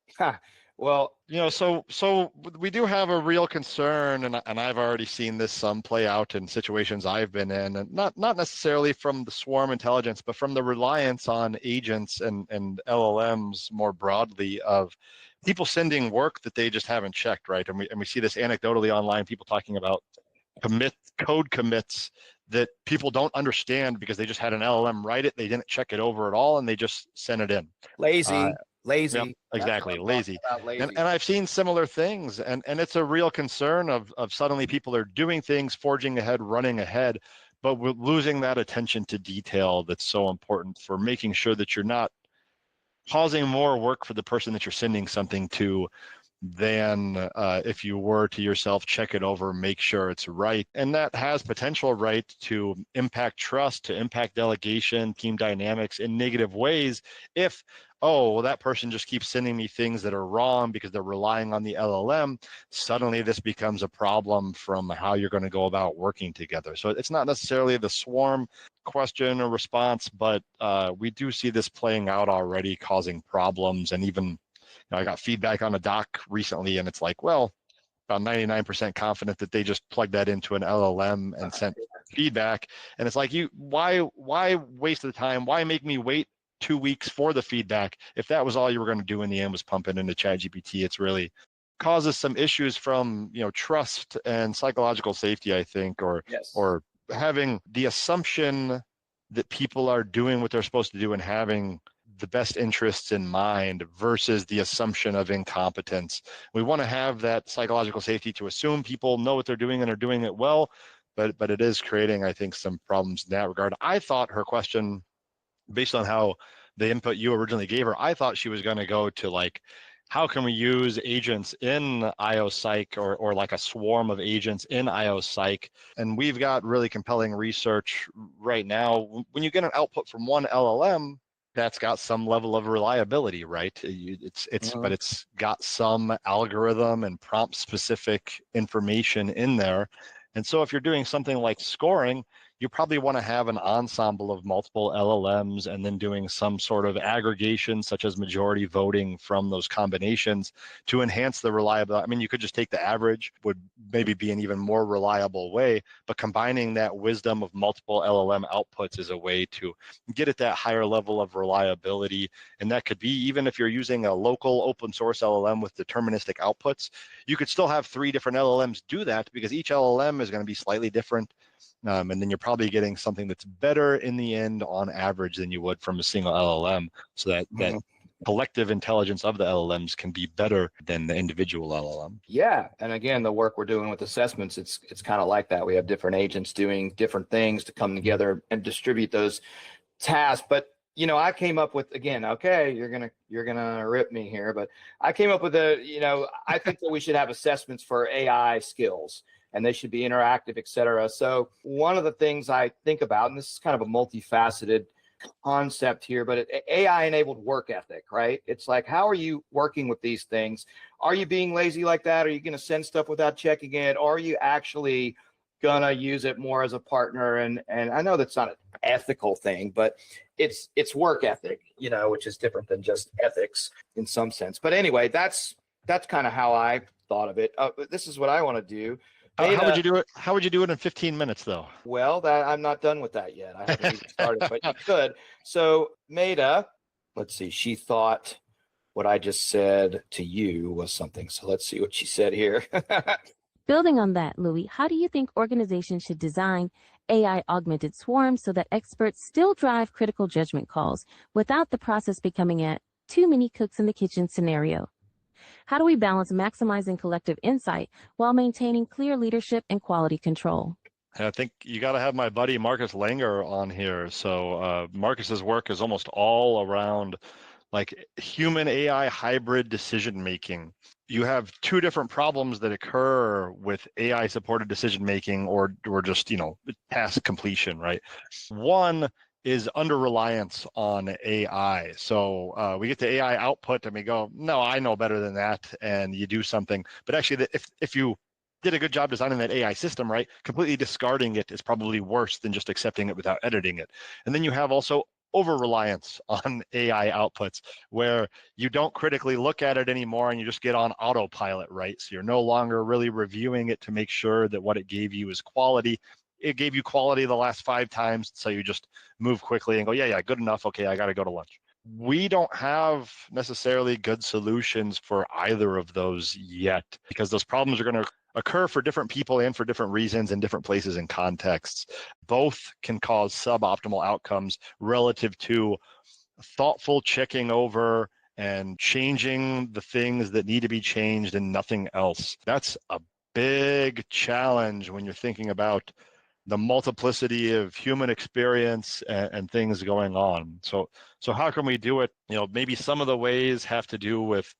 Well, so we do have a real concern, and I've already seen this some play out in situations I've been in, and not necessarily from the swarm intelligence, but from the reliance on agents and LLMs more broadly of people sending work that they just haven't checked, right? And we see this anecdotally online, people talking about code commits that people don't understand because they just had an LLM write it, they didn't check it over at all, and they just sent it in. Lazy. Yep, exactly, lazy. And I've seen similar things, and it's a real concern of suddenly people are doing things, forging ahead, running ahead, but we're losing that attention to detail that's so important for making sure that you're not causing more work for the person that you're sending something to than if you were to yourself check it over, make sure it's right. And that has potential, right, to impact trust, to impact delegation, team dynamics in negative ways if, oh, well, that person just keeps sending me things that are wrong because they're relying on the LLM, suddenly this becomes a problem from how you're going to go about working together. So it's not necessarily the swarm question or response, but we do see this playing out already, causing problems. And even I got feedback on a doc recently, and it's like, well, about 99% confident that they just plugged that into an LLM and sent feedback. And it's like, why waste the time? Why make me wait 2 weeks for the feedback if that was all you were going to do in the end was pump it into ChatGPT? It's really causes some issues from trust and psychological safety, I think, or having the assumption that people are doing what they're supposed to do and having the best interests in mind versus the assumption of incompetence. We want to have that psychological safety to assume people know what they're doing and are doing it well, but it is creating, I think, some problems in that regard. I thought her question, based on how the input you originally gave her, I thought she was going to go to like, how can we use agents in IO Psych or like a swarm of agents in IO Psych? And we've got really compelling research right now. When you get an output from one LLM, that's got some level of reliability, right? But it's got some algorithm and prompt specific information in there. And so if you're doing something like scoring, you probably want to have an ensemble of multiple LLMs and then doing some sort of aggregation, such as majority voting from those combinations to enhance the reliability. I mean, you could just take the average, would maybe be an even more reliable way, but combining that wisdom of multiple LLM outputs is a way to get at that higher level of reliability. And that could be, even if you're using a local open source LLM with deterministic outputs, you could still have 3 different LLMs do that because each LLM is going to be slightly different. And then you're probably getting something that's better in the end on average than you would from a single LLM. So that collective intelligence of the LLMs can be better than the individual LLM. Yeah, and again, the work we're doing with assessments, it's kind of like that. We have different agents doing different things to come together and distribute those tasks. But I came up with, again, okay, you're gonna rip me here, but I came up with I think that we should have assessments for AI skills, and they should be interactive, et cetera. So one of the things I think about, and this is kind of a multifaceted concept here, but AI enabled work ethic, right? It's like, how are you working with these things? Are you being lazy like that? Are you going to send stuff without checking it? Or are you actually gonna use it more as a partner? And I know that's not an ethical thing, but it's work ethic, which is different than just ethics in some sense. But anyway, that's kind of how I thought of it. This is what I want to do. How would you do it? How would you do it in 15 minutes, though? Well, that I'm not done with that yet. I haven't even started, but you could. So Mayda, let's see. She thought what I just said to you was something. So let's see what she said here. Building on that, Louis, how do you think organizations should design AI-augmented swarms so that experts still drive critical judgment calls without the process becoming a too many cooks in the kitchen scenario? How do we balance maximizing collective insight while maintaining clear leadership and quality control? I think you got to have my buddy Marcus Langer on here. So Marcus's work is almost all around like human AI hybrid decision making. You have two different problems that occur with AI supported decision making or just, task completion, right? One is under reliance on AI. So we get the AI output and we go, no, I know better than that. And you do something. But actually, if you did a good job designing that AI system, right, completely discarding it is probably worse than just accepting it without editing it. And then you have also over-reliance on AI outputs where you don't critically look at it anymore and you just get on autopilot, right? So you're no longer really reviewing it to make sure that what it gave you is quality. It gave you quality the last 5 times, so you just move quickly and go, yeah, good enough. Okay, I got to go to lunch. We don't have necessarily good solutions for either of those yet because those problems are going to occur for different people and for different reasons in different places and contexts. Both can cause suboptimal outcomes relative to thoughtful checking over and changing the things that need to be changed and nothing else. That's a big challenge when you're thinking about the multiplicity of human experience and things going on. So how can we do it? Maybe some of the ways have to do with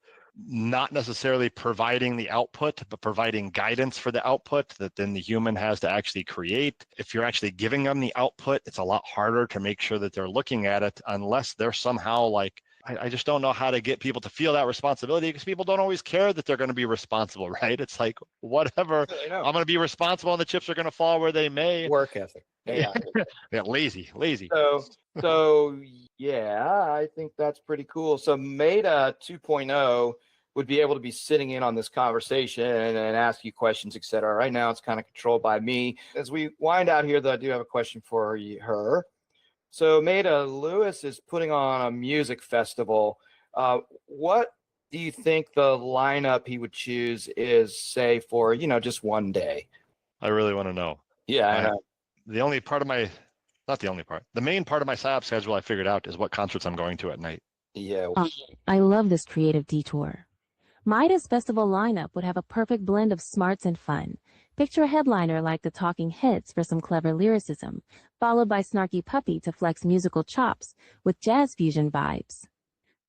not necessarily providing the output, but providing guidance for the output that then the human has to actually create. If you're actually giving them the output, it's a lot harder to make sure that they're looking at it unless they're somehow like, I just don't know how to get people to feel that responsibility because people don't always care that they're going to be responsible, right? It's like, whatever, I'm going to be responsible and the chips are going to fall where they may. Work ethic. Yeah. Yeah, lazy. So yeah, I think that's pretty cool. So Mayda 2.0 would be able to be sitting in on this conversation and ask you questions, et cetera. Right now, it's kind of controlled by me. As we wind out here, though, I do have a question for her. So Mayda, Lewis is putting on a music festival. What do you think the lineup he would choose is, say, for, just one day? I really want to know. Yeah, I know. The only part of my, not the only part, the main part of my PSYOP schedule I figured out is what concerts I'm going to at night. Yeah. I love this creative detour. Mayda's festival lineup would have a perfect blend of smarts and fun. Picture a headliner like the Talking Heads for some clever lyricism, followed by Snarky Puppy to flex musical chops with jazz fusion vibes.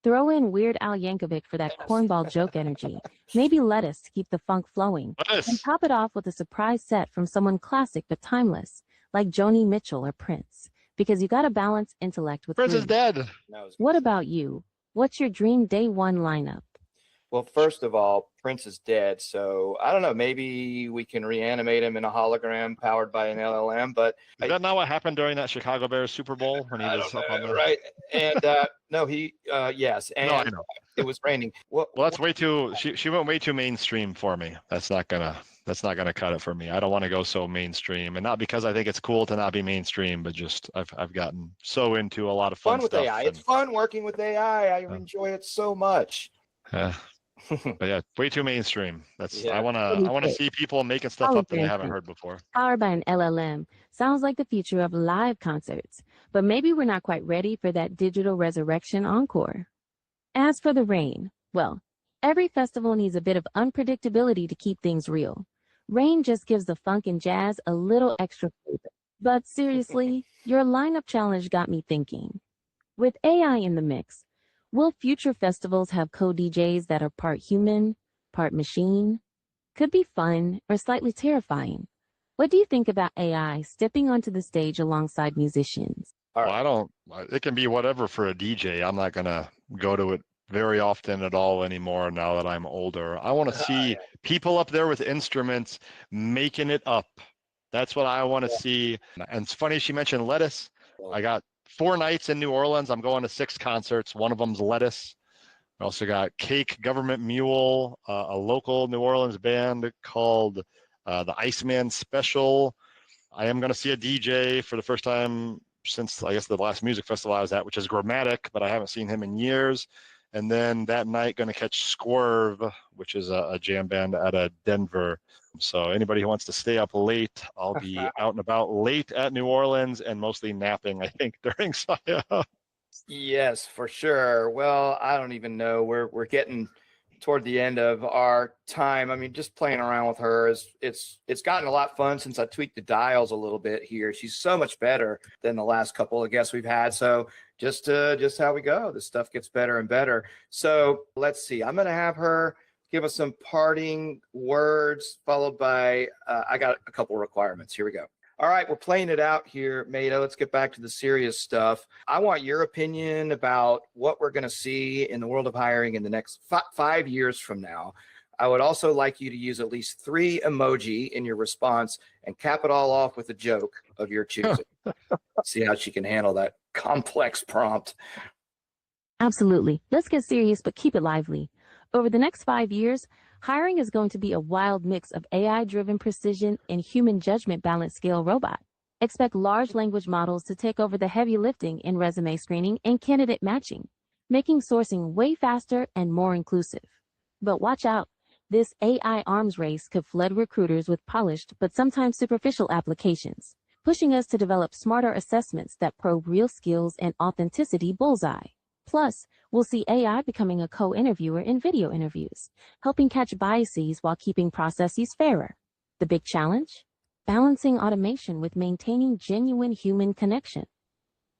Throw in Weird Al Yankovic for that cornball joke energy, maybe Lettuce to keep the funk flowing, and top it off with a surprise set from someone classic but timeless, like Joni Mitchell or Prince, because you gotta balance intellect with Prince is dead. What about you? What's your dream day one lineup? Well, first of all, Prince is dead, so I don't know. Maybe we can reanimate him in a hologram powered by an LLM. But is that not what happened during that Chicago Bears Super Bowl when he was up on the right? And no, yes, and no, I know. It was raining. Well, that's way too. She went way too mainstream for me. That's not gonna cut it for me. I don't want to go so mainstream, and not because I think it's cool to not be mainstream, but just I've gotten so into a lot of fun with stuff. AI. It's fun working with AI. I enjoy it so much. But yeah, way too mainstream. I want to see people making stuff up that they haven't heard before. Powered by an LLM sounds like the future of live concerts, but maybe we're not quite ready for that digital resurrection encore. As for the rain, well, every festival needs a bit of unpredictability to keep things real. Rain just gives the funk and jazz a little extra flavor. But seriously, your lineup challenge got me thinking. With AI in the mix, will future festivals have co-DJs that are part human, part machine? Could be fun or slightly terrifying. What do you think about AI stepping onto the stage alongside musicians? All Well, right. I don't, it can be whatever for a DJ. I'm not going to go to it very often at all anymore now that I'm older. I want to see people up there with instruments making it up. That's what I want to see. And it's funny she mentioned lettuce. I got 4 nights in New Orleans. I'm going to 6 concerts. One of them's lettuce. I also got Cake, Government Mule, a local New Orleans band called the Iceman Special. I am going to see a DJ for the first time since, I guess, the last music festival I was at, which is Grammatic, but I haven't seen him in years. And then that night, going to catch Swerve, which is a jam band out of Denver. So anybody who wants to stay up late, I'll be out and about late at New Orleans and mostly napping, I think, during Saya. Yes, for sure. Well, I don't even know. We're getting toward the end of our time. I mean, just playing around with her is it's gotten a lot fun since I tweaked the dials a little bit here. She's so much better than the last couple of guests we've had. So just how we go. This stuff gets better and better. So let's see. I'm gonna have her give us some parting words, followed by I got a couple requirements. Here we go. All right, we're playing it out here, Mayda. Let's get back to the serious stuff. I want your opinion about what we're going to see in the world of hiring in the next 5 years from now. I would also like you to use at least 3 emoji in your response and cap it all off with a joke of your choosing. See how she can handle that complex prompt. Absolutely. Let's get serious, but keep it lively. Over the next 5 years, hiring is going to be a wild mix of AI-driven precision and human judgment balanced scale robot. Expect large language models to take over the heavy lifting in resume screening and candidate matching, making sourcing way faster and more inclusive. But watch out. This AI arms race could flood recruiters with polished but sometimes superficial applications, pushing us to develop smarter assessments that probe real skills and authenticity bullseye. Plus, we'll see AI becoming a co-interviewer in video interviews, helping catch biases while keeping processes fairer. The big challenge? Balancing automation with maintaining genuine human connection.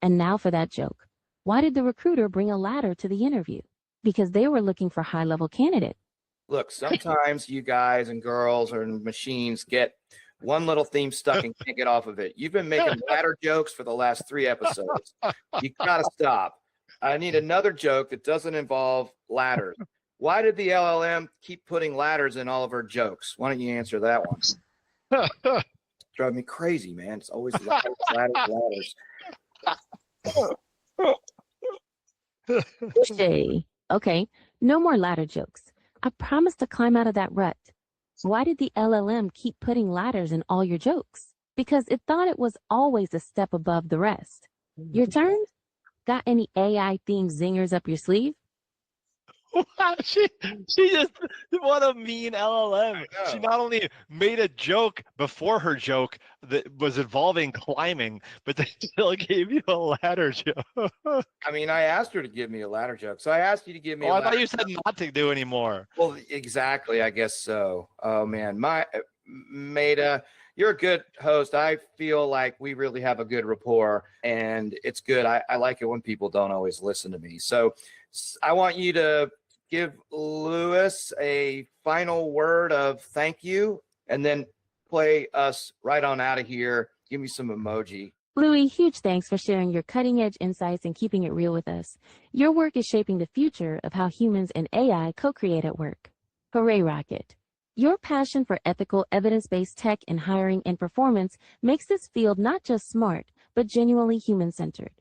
And now for that joke. Why did the recruiter bring a ladder to the interview? Because they were looking for high-level candidates. Look, sometimes you guys and girls or machines get one little theme stuck and can't get off of it. You've been making ladder jokes for the last 3 episodes. You gotta stop. I need another joke that doesn't involve ladders. Why did the LLM keep putting ladders in all of her jokes? Why don't you answer that one? Drive me crazy, man. It's always ladders. Shay. Okay, no more ladder jokes. I promise to climb out of that rut. Why did the LLM keep putting ladders in all your jokes? Because it thought it was always a step above the rest. Your turn? Got any AI themed zingers up your sleeve? she just, what a mean LLM. She not only made a joke before her joke that was involving climbing, but they still gave you a ladder joke. I mean, I asked her to give me a ladder joke. So I asked you to give me I thought you said not to do anymore. Well, exactly. I guess so. Oh, man. Mayda, you're a good host. I feel like we really have a good rapport, and it's good. I like it when people don't always listen to me. So I want you to give Lewis a final word of thank you, and then play us right on out of here. Give me some emoji. Louis, huge thanks for sharing your cutting-edge insights and keeping it real with us. Your work is shaping the future of how humans and AI co-create at work. Hooray, Rocket. Your passion for ethical, evidence-based tech in hiring and performance makes this field not just smart, but genuinely human-centered.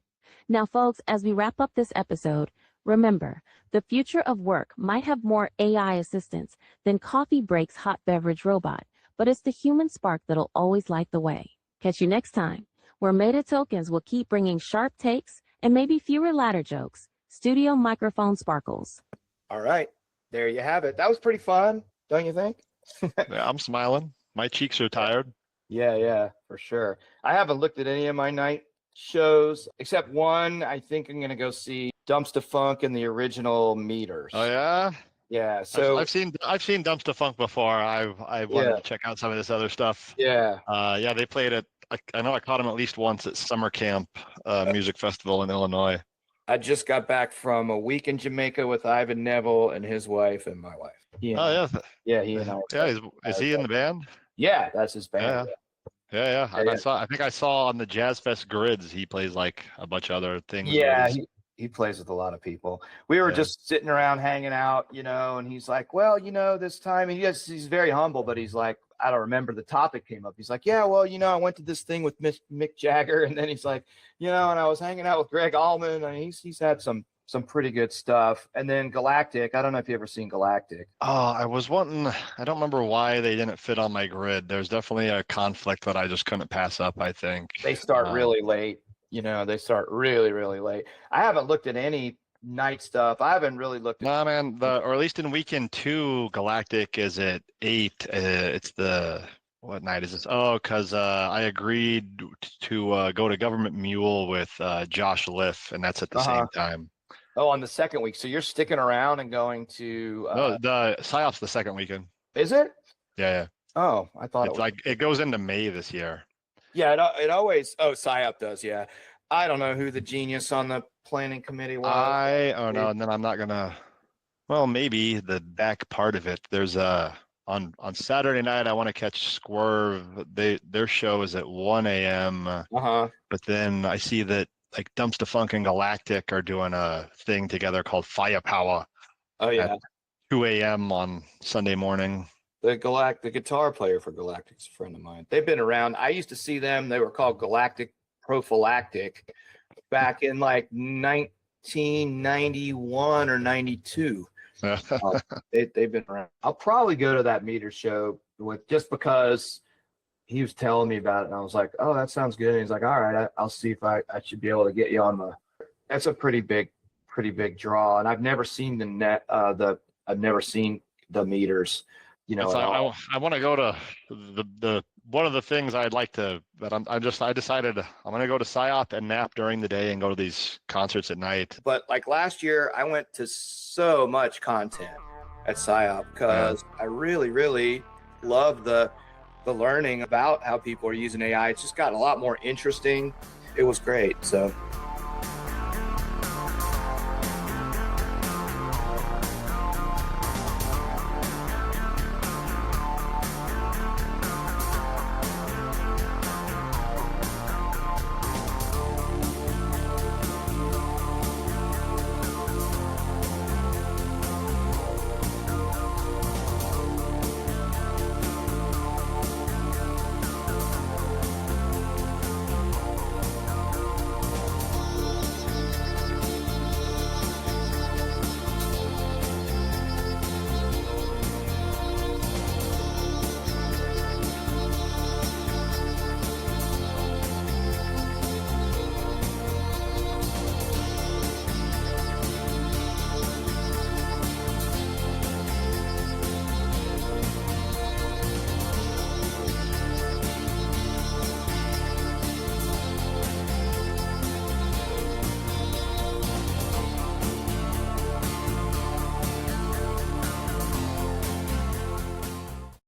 Now, folks, as we wrap up this episode, remember, the future of work might have more AI assistance than coffee breaks hot beverage robot, but it's the human spark that'll always light the way. Catch you next time, where Mayda Tokens will keep bringing sharp takes and maybe fewer ladder jokes. Studio microphone sparkles. All right. There you have it. That was pretty fun, don't you think? Yeah, I'm smiling. My cheeks are tired. Yeah, for sure. I haven't looked at any of my night shows except one. I think I'm going to go see Dumpster Funk and the original Meters. Oh yeah. Yeah. So I've seen Dumpster Funk before. I wanted to check out some of this other stuff. yeah. Yeah, they played it. I know I caught them at least once at Summer Camp Music Festival in Illinois. I just got back from a week in Jamaica with Ivan Neville and his wife and my wife. Oh yeah. Yeah, he and I. Yeah, is he in the band? Yeah, that's his band. Yeah. And Yeah. I think I saw on the Jazz Fest grids he plays like a bunch of other things. Yeah, he plays with a lot of people. We were just sitting around hanging out, and he's like, well, this time, and he's very humble, but he's like, I don't remember, the topic came up. He's like, yeah, well, I went to this thing with Mick Jagger, and then he's like, and I was hanging out with Greg Allman, and he's had some pretty good stuff. And then Galactic, I don't know if you ever seen Galactic. Oh, I was wanting, I don't remember why they didn't fit on my grid. There's definitely a conflict that I just couldn't pass up, I think. They start really late. They start really, really late. I haven't looked at any night stuff. I haven't really looked at. Nah, man, or at least in weekend 2, Galactic is at 8. It's what night is this? Oh, because I agreed to go to Government Mule with Josh Liff, and that's at the same time. Oh, on the second week. So you're sticking around and going to. No, the PSYOP's the second weekend. Is it? Yeah. Oh, I thought it's like it goes into May this year. Yeah, it always. Oh, PSYOP does. Yeah, I don't know who the genius on the planning committee was. No, and then I'm not gonna. Well, maybe the back part of it. There's on Saturday night I want to catch Swerve. Their show is at 1 a.m. But then I see that like Dumpster Funk and Galactic are doing a thing together called Firepower. Oh yeah. At 2 a.m. on Sunday morning. The guitar player for Galactic's a friend of mine. They've been around. I used to see them. They were called Galactic Prophylactic back in like 1991 or 92. They've been around. I'll probably go to that Meter show just because he was telling me about it, and I was like, "Oh, that sounds good." And he's like, "All right, I'll see if I should be able to get you on the." That's a pretty big draw, and I've never seen I've never seen the Meters. I want to go to the one of the things I'd like to, but I decided I'm going to go to PSYOP and nap during the day and go to these concerts at night. But like last year, I went to so much content at PSYOP because I really, really love the learning about how people are using AI. It's just gotten a lot more interesting. It was great. So